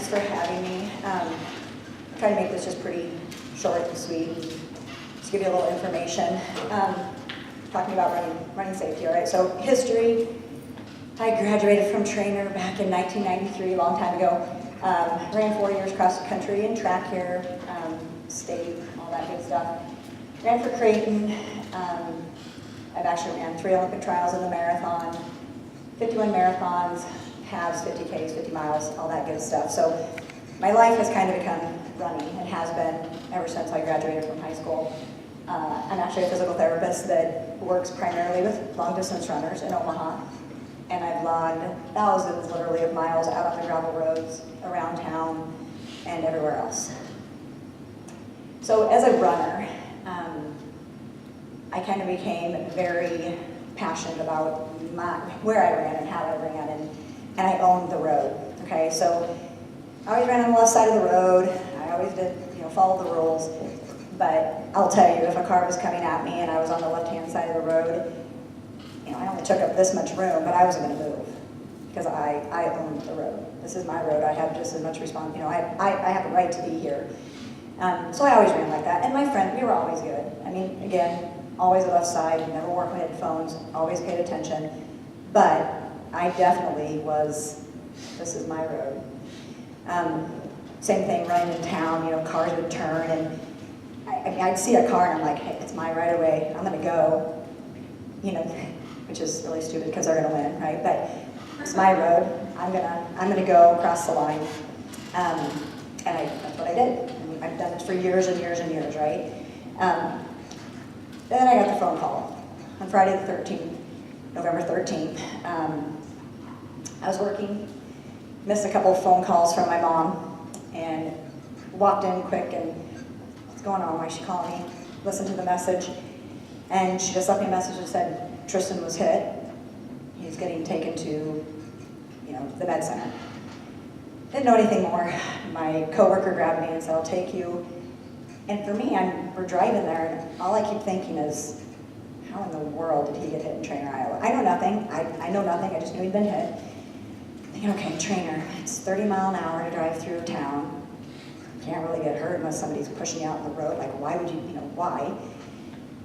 Thanks for having me. I'll try to make this just pretty short and sweet. Just give you a little information. Talking about running safety, all right? So history, I graduated from Treynor back in 1993, a long time ago. Ran 4 years cross the country in track here, state, all that good stuff. Ran for Creighton. I've actually ran 3 Olympic trials in the marathon, 51 marathons, halves, 50Ks, 50 miles, all that good stuff. So my life has kind of become running and has been ever since I graduated from high school. I'm actually a physical therapist that works primarily with long distance runners in Omaha. And I've logged thousands, literally, of miles out on the gravel roads, around town, and everywhere else. So as a runner, I kind of became very passionate about where I ran and how I ran, and I owned the road, okay? So I always ran on the left side of the road. I always did, follow the rules. But I'll tell you, if a car was coming at me and I was on the left-hand side of the road, I only took up this much room, but I wasn't going to move because I owned the road. This is my road. I have just as much responsibility. I have a right to be here. So I always ran like that. And my friend, we were always good. I mean, again, always the left side, never wore headphones, always paid attention. But I definitely was, this is my road. Same thing running in town, cars would turn, and I'd see a car and I'm like, hey, it's my right of way, I'm gonna go, which is really stupid because they're gonna win, right? But it's my road, I'm gonna go across the line. And that's what I did. I've done it for years and years and years, right? Then I got the phone call on Friday the 13th, November 13th. I was working, missed a couple of phone calls from my mom, and walked in quick and, what's going on, why is she calling me? Listened to the message, and she just left me a message that said, Tristan was hit. He's getting taken to, the med center. Didn't know anything more. My coworker grabbed me and said, I'll take you. And for me, we're driving there, and all I keep thinking is, how in the world did he get hit in Treynor, Iowa? I know nothing. I know nothing. I just knew he'd been hit. Thinking, okay, Treynor, it's 30 miles an hour to drive through town. You can't really get hurt unless somebody's pushing you out in the road. Like, why would you, why?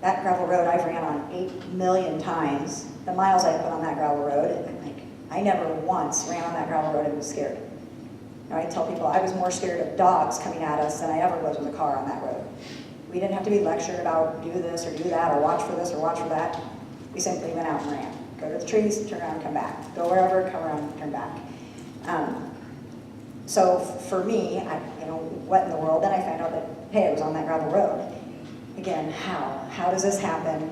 That gravel road I've ran on 8 million times. The miles I put on that gravel road, I never once ran on that gravel road and was scared. I tell people I was more scared of dogs coming at us than I ever was with a car on that road. We didn't have to be lectured about do this or do that or watch for this or watch for that. We simply went out and ran. Go to the trees, turn around, come back. Go wherever, come around, turn back. So for me, what in the world? Then I found out that, hey, it was on that gravel road. Again, how? How does this happen?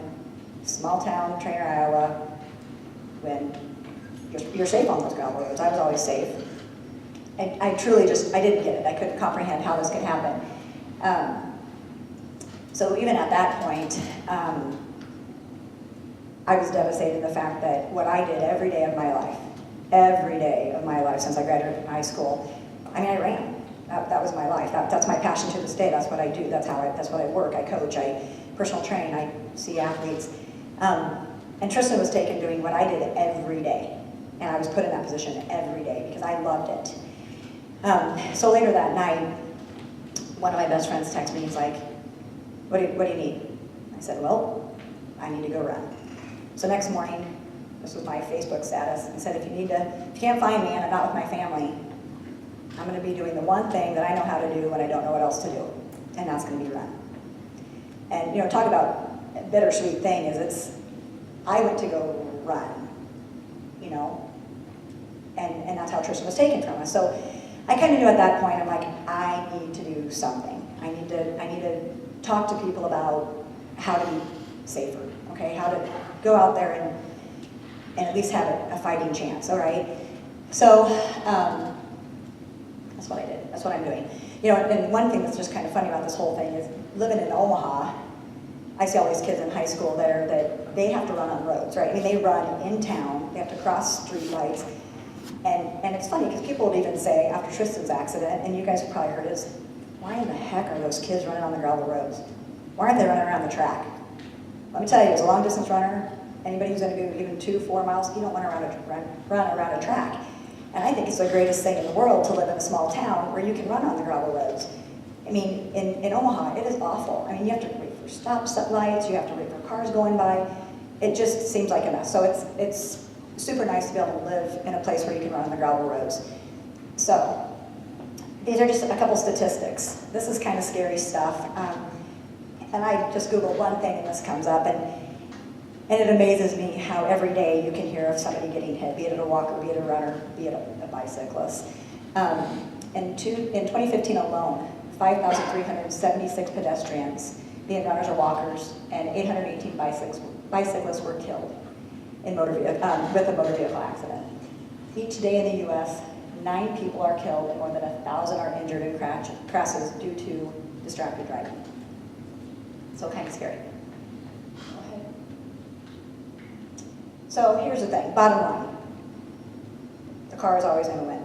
Small town, Treynor, Iowa, when you're safe on those gravel roads. I was always safe. I truly I didn't get it. I couldn't comprehend how this could happen. So even at that point, I was devastated the fact that what I did every day of my life since I graduated from high school, I ran. That was my life. That's my passion to this day. That's what I do. That's what I work. I coach. I personal train. I see athletes. And Tristan was taken doing what I did every day. And I was put in that position every day because I loved it. So later that night, one of my best friends texted me. He's like, what do you need? I said, well, I need to go run. So next morning, this was my Facebook status. He said, if you can't find me and I'm not with my family, I'm going to be doing the one thing that I know how to do when I don't know what else to do, and that's going to be run. And talk about a bittersweet thing is I went to go run, and that's how Tristan was taken from us. So I kind of knew at that point, I'm like, I need to do something. I need to talk to people about how to be safer, okay? How to go out there and at least have a fighting chance, all right? So that's what I did. That's what I'm doing. And one thing that's just kind of funny about this whole thing is living in Omaha, I see all these kids in high school that they have to run on roads, right? They run in town, they have to cross street lights. And it's funny because people would even say after Tristan's accident, and you guys have probably heard this, why in the heck are those kids running on the gravel roads? Why aren't they running around the track? Let me tell you, as a long distance runner, anybody who's going to go even 2-4 miles, you don't want to run around a track. And I think it's the greatest thing in the world to live in a small town where you can run on the gravel roads. I mean, in Omaha, it is awful. I mean, you have to wait for stop lights, you have to wait for cars going by. It just seems like a mess. So it's super nice to be able to live in a place where you can run on the gravel roads. So these are just a couple statistics. This is kind of scary stuff. And I just Googled one thing and this comes up, and it amazes me how every day you can hear of somebody getting hit, be it a walker, be it a runner, be it a bicyclist. In 2015 alone, 5,376 pedestrians, being runners or walkers, and 818 bicyclists were killed in with a motor vehicle accident. Each day in the U.S., 9 people are killed and more than 1,000 are injured in crashes due to distracted driving. So kind of scary. Go ahead. So here's the thing, bottom line. The car is always going to win.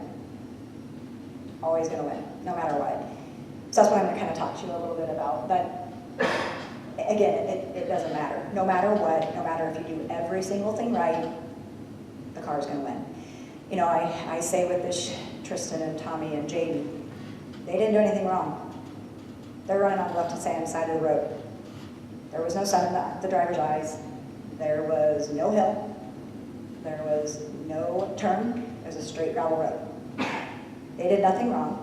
Always going to win, no matter what. So that's what I'm going to kind of talk to you a little bit about. But again, it doesn't matter. No matter what, no matter if you do every single thing right, the car is going to win. You know, I say with this, Tristan and Tommy and Jaden, they didn't do anything wrong. They're running on the left-hand side of the road. There was no sun in the driver's eyes. There was no hill. There was no turn. It was a straight gravel road. They did nothing wrong.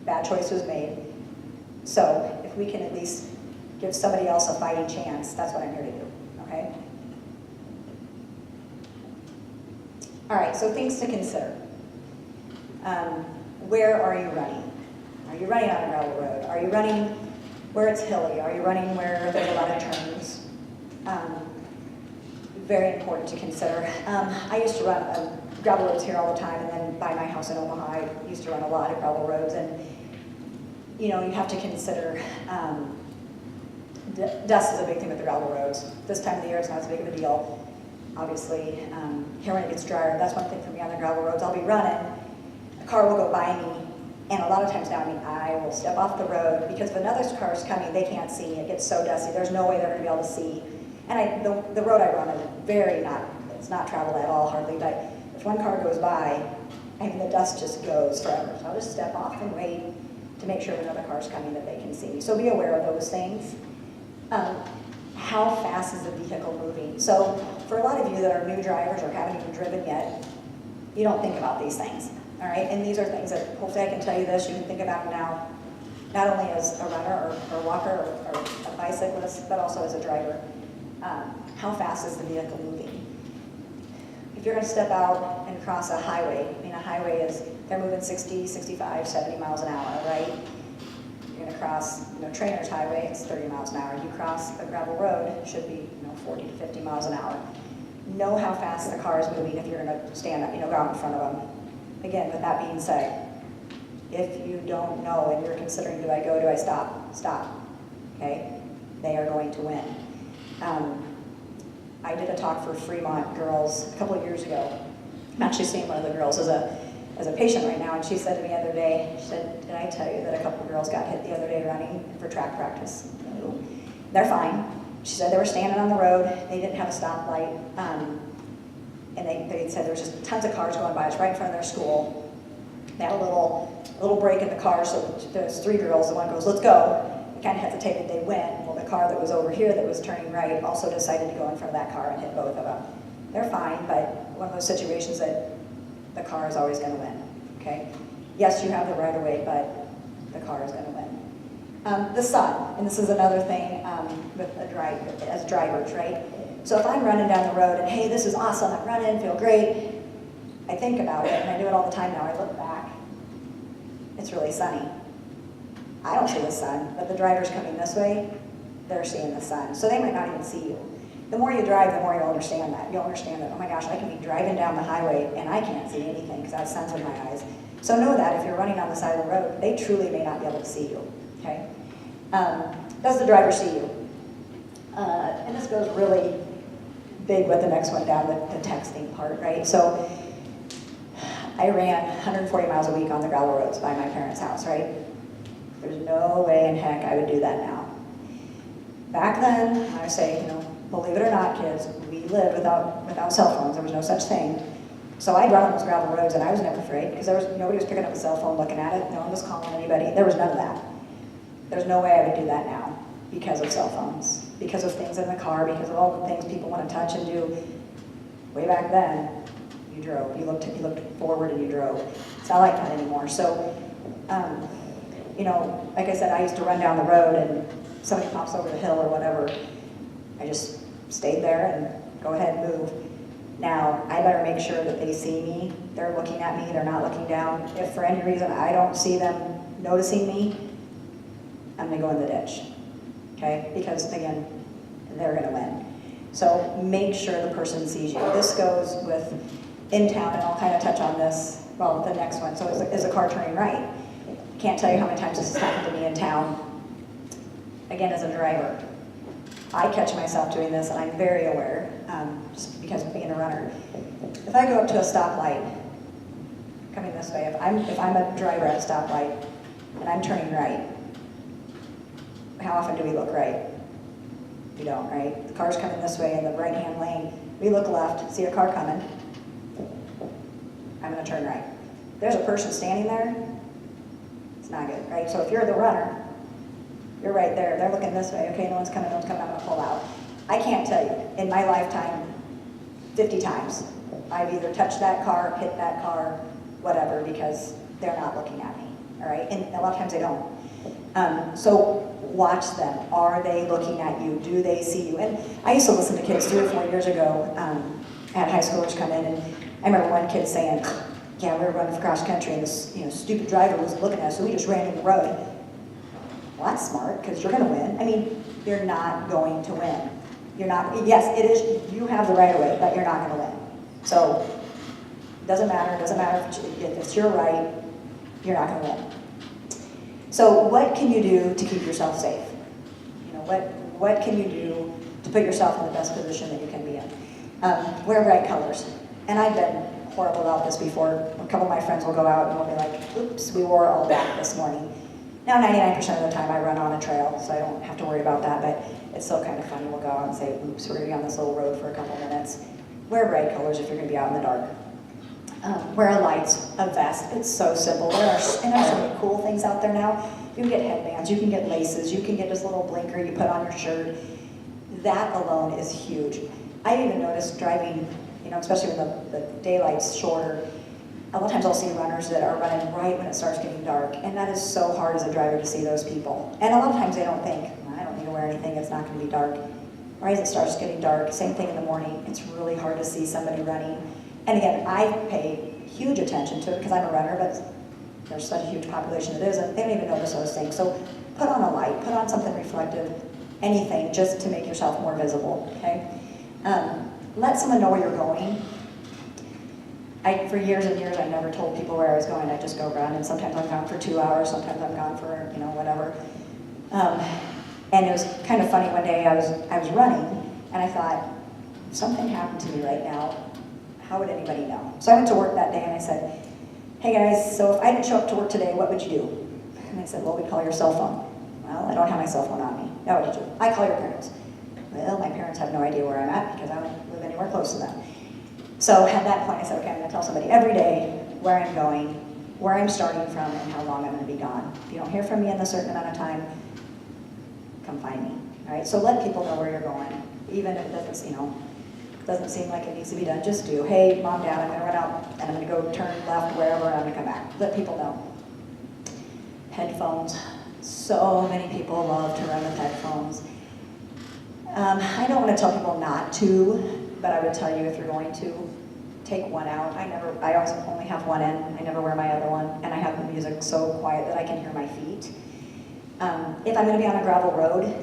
Bad choice was made. So if we can at least give somebody else a fighting chance, that's what I'm here to do, okay? All right, so things to consider. Where are you running? Are you running on a gravel road? Are you running where it's hilly? Are you running where there's a lot of turns? Very important to consider. I used to run gravel roads here all the time, and then by my house in Omaha, I used to run a lot of gravel roads, and you know, you have to consider dust is a big thing with the gravel roads. This time of the year, it's not as big of a deal. Obviously, here when it gets drier, that's one thing for me on the gravel roads. I'll be running, a car will go by me, and a lot of times now, I mean, I will step off the road because if another car is coming, they can't see. It gets so dusty. There's no way they're going to be able to see. And the road I run is it's not traveled at all hardly, but if one car goes by, I mean, the dust just goes forever. So I'll just step off and wait to make sure another car's coming that they can see. So be aware of those things. How fast is the vehicle moving? So for a lot of you that are new drivers or haven't even driven yet, you don't think about these things, all right? And these are things that hopefully I can tell you this, you can think about now, not only as a runner or a walker or a bicyclist, but also as a driver. How fast is the vehicle moving? If you're going to step out and cross a highway, I mean, a highway they're moving 60, 65, 70 miles an hour, right? You're going to cross, Treynor's highway, it's 30 miles an hour. You cross a gravel road, it should be, 40 to 50 miles an hour. Know how fast the car is moving if you're going to stand up, go out in front of them. Again, with that being said, if you don't know and you're considering, do I go, do I stop? Stop, okay? They are going to win. I did a talk for Fremont girls a couple of years ago. I'm actually seeing one of the girls as a patient right now, and she said to me the other day, she said, did I tell you that a couple of girls got hit the other day running for track practice? No. They're fine. She said they were standing on the road, they didn't have a stoplight, and they said there was just tons of cars going by. It's right in front of their school. They had a little break in the car, so there's 3 girls, the one goes, let's go. They kind of hesitated, they went. Well, the car that was over here that was turning right also decided to go in front of that car and hit both of them. They're fine, but one of those situations that the car is always going to win, okay? Yes, you have the right of way, but the car is going to win. The sun, and this is another thing as drivers, right? So if I'm running down the road and, hey, this is awesome, I'm running, feel great, I think about it, and I do it all the time now. I look back, it's really sunny. I don't see the sun, but the drivers coming this way, they're seeing the sun. So they might not even see you. The more you drive, the more you'll understand that. You'll understand that, oh my gosh, I can be driving down the highway and I can't see anything because I have suns in my eyes. So know that if you're running on the side of the road, they truly may not be able to see you, okay? Does the driver see you? And this goes really big with the next one down, the texting part, right? So I ran 140 miles a week on the gravel roads by my parents' house, right? There's no way in heck I would do that now. Back then, I say, believe it or not, kids, we lived without cell phones. There was no such thing. So I'd run on those gravel roads, and I was never afraid, because nobody was picking up a cell phone looking at it, no one was calling anybody, there was none of that. There's no way I would do that now, because of cell phones, because of things in the car, because of all the things people want to touch and do. Way back then, you drove, you looked forward and you drove. It's not like that anymore. So, like I said, I used to run down the road, and somebody pops over the hill or whatever, I just stayed there and go ahead and move. Now, I better make sure that they see me, they're looking at me, they're not looking down. If for any reason I don't see them noticing me, I'm gonna go in the ditch, okay? Because again, they're gonna win. So make sure the person sees you. This goes with in town, and I'll kind of touch on this, well, the next one. So is a car turning right? Can't tell you how many times this has happened to me in town. Again, as a driver, I catch myself doing this, and I'm very aware, just because of being a runner. If I go up to a stoplight, coming this way, if I'm a driver at a stoplight, and I'm turning right, how often do we look right? We don't, right? The car's coming this way in the right-hand lane. We look left, see a car coming. I'm gonna turn right. There's a person standing there, it's not good, right? So if you're the runner, you're right there. They're looking this way. Okay, no one's coming, I'm gonna pull out. I can't tell you, in my lifetime, 50 times, I've either touched that car, hit that car, whatever, because they're not looking at me, all right? And a lot of times they don't. So watch them. Are they looking at you? Do they see you? And I used to listen to kids 3 or 4 years ago, I had high schoolers come in, and I remember one kid saying, yeah, we were running cross country, and this stupid driver was looking at us, so we just ran in the road. Well, that's smart, because you're going to win. I mean, you're not going to win. You're not, yes, it is, you have the right of way, but you're not going to win. So, it doesn't matter if it's your right, you're not going to win. So what can you do to keep yourself safe? What can you do to put yourself in the best position that you can be in? Wear bright colors. And I've been horrible about this before. A couple of my friends will go out and will be like, oops, we wore all black this morning. Now 99% of the time I run on a trail, so I don't have to worry about that, but it's still kind of funny. We'll go out and say, oops, we're gonna be on this little road for a couple minutes. Wear bright colors if you're gonna be out in the dark. Wear a light, a vest. It's so simple. There are so many cool things out there now. You can get headbands, you can get laces, you can get this little blinker you put on your shirt. That alone is huge. I even noticed driving, especially when the daylight's shorter, a lot of times I'll see runners that are running right when it starts getting dark, and that is so hard as a driver to see those people. And a lot of times they don't think, I don't need to wear anything, it's not going to be dark. Right as it starts getting dark, same thing in the morning, it's really hard to see somebody running. And again, I pay huge attention to it because I'm a runner, but there's such a huge population that isn't. They don't even notice those things. So put on a light, put on something reflective, anything, just to make yourself more visible, okay? Let someone know where you're going. For years and years, I never told people where I was going. I just go run, and sometimes I'm gone for 2 hours, sometimes I'm gone for, whatever. And it was kind of funny, one day I was running, and I thought, if something happened to me right now, how would anybody know? So I went to work that day and I said, hey guys, so if I didn't show up to work today, what would you do? And they said, well, we'd call your cell phone. Well, I don't have my cell phone on me. Now what would you do? I call your parents. Well, my parents have no idea where I'm at because I don't live anywhere close to them. So at that point I said, okay, I'm gonna tell somebody every day where I'm going, where I'm starting from, and how long I'm gonna be gone. If you don't hear from me in a certain amount of time, come find me, all right? So let people know where you're going, even if it doesn't seem like it needs to be done, just do. Hey, mom, dad, I'm gonna run out and I'm gonna go turn left wherever and I'm gonna come back. Let people know. Headphones. So many people love to run with headphones. I don't want to tell people not to, but I would tell you if you're going to, take one out. I always only have one in. I never wear my other one, and I have the music so quiet that I can hear my feet. If I'm gonna be on a gravel road,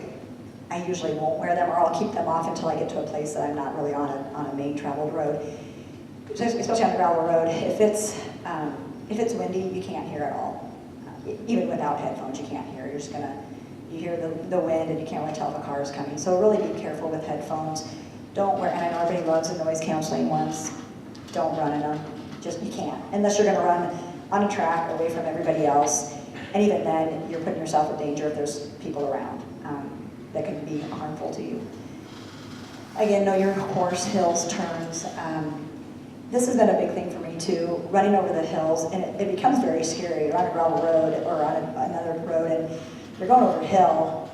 I usually won't wear them, or I'll keep them off until I get to a place that I'm not really on a main traveled road. Especially on a gravel road, if it's windy, you can't hear at all. Even without headphones, you can't hear. You hear the wind, and you can't really tell if a car is coming. So really be careful with headphones. Don't wear, and I know everybody loves the noise canceling ones. Don't run in them. You can't, unless you're gonna run on a track away from everybody else. And even then, you're putting yourself in danger if there's people around that can be harmful to you. Again, know your course, hills, turns. This has been a big thing for me too, running over the hills, and it becomes very scary. You're on a gravel road or on another road, and you're going over a hill.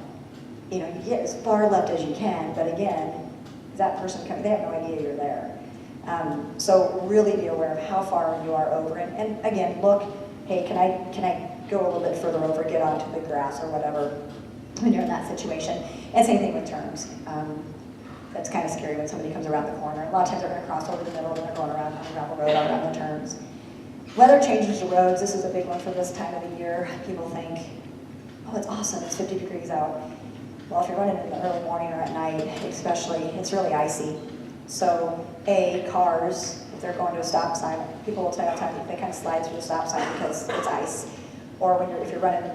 You know, you get as far left as you can, but again, that person coming, they have no idea you're there. So really be aware of how far you are over, and again, look, hey, can I go a little bit further over, get onto the grass or whatever when you're in that situation. And same thing with turns. That's kind of scary when somebody comes around the corner. A lot of times they're going to cross over the middle and they're going around on the gravel road, around the turns. Weather changes the roads. This is a big one for this time of the year. People think, oh, it's awesome, it's 50 degrees out. Well, if you're running in the early morning or at night, especially, it's really icy. So, cars, if they're going to a stop sign, people will tell you they kind of slide through the stop sign because it's ice. Or if you're running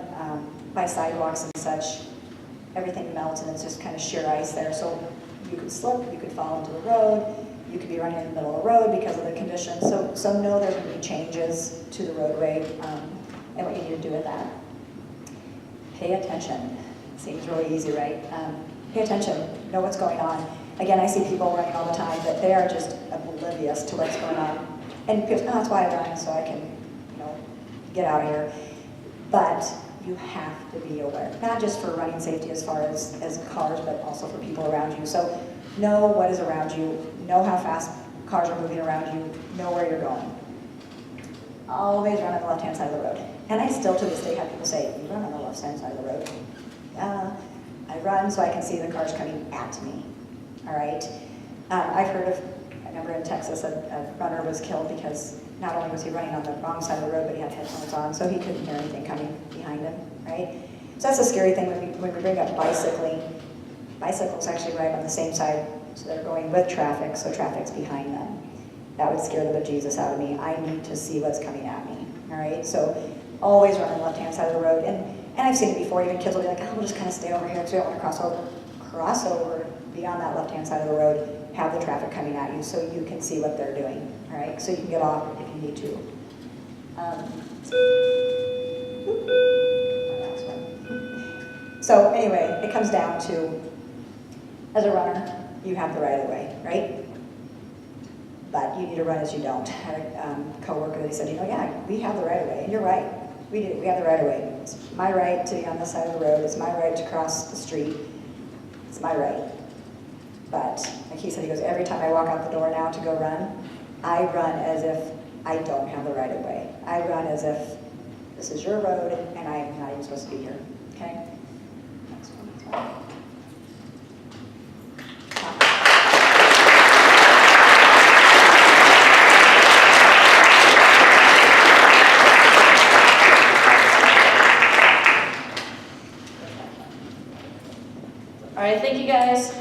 by sidewalks and such, everything melts and it's just kind of sheer ice there. So you could slip, you could fall into the road, you could be running in the middle of the road because of the conditions. So know there can be changes to the roadway and what you need to do with that. Pay attention. Seems really easy, right? Pay attention, know what's going on. Again, I see people running all the time, but they are just oblivious to what's going on. And because, that's why I run, so I can, get out of here. But you have to be aware, not just for running safety as far as cars, but also for people around you. So know what is around you, know how fast cars are moving around you, know where you're going. Always run on the left-hand side of the road. And I still to this day have people say, you run on the left-hand side of the road. I run so I can see the cars coming at me, all right? I've heard of, I remember in Texas, a runner was killed because not only was he running on the wrong side of the road, but he had headphones on, so he couldn't hear anything coming behind him, right? So that's a scary thing when we bring up bicycling. Bicycles actually ride on the same side, so they're going with traffic, so traffic's behind them. That would scare the bejesus out of me. I need to see what's coming at me, all right? So always run on the left-hand side of the road. And I've seen it before, even kids will be like, oh, we'll just kind of stay over here because we don't want to cross over, be on that left-hand side of the road, have the traffic coming at you so you can see what they're doing, all right? So you can get off if you need to. So anyway, it comes down to, as a runner, you have the right of way, right? But you need to run as you don't. I had a coworker that said, yeah, we have the right of way, and you're right. We do, we have the right of way. It's my right to be on this side of the road. It's my right to cross the street. It's my right. But, like he said, he goes, every time I walk out the door now to go run, I run as if I don't have the right of way. I run as if this is your road and I'm not even supposed to be here, okay? Next one. All right, thank you guys.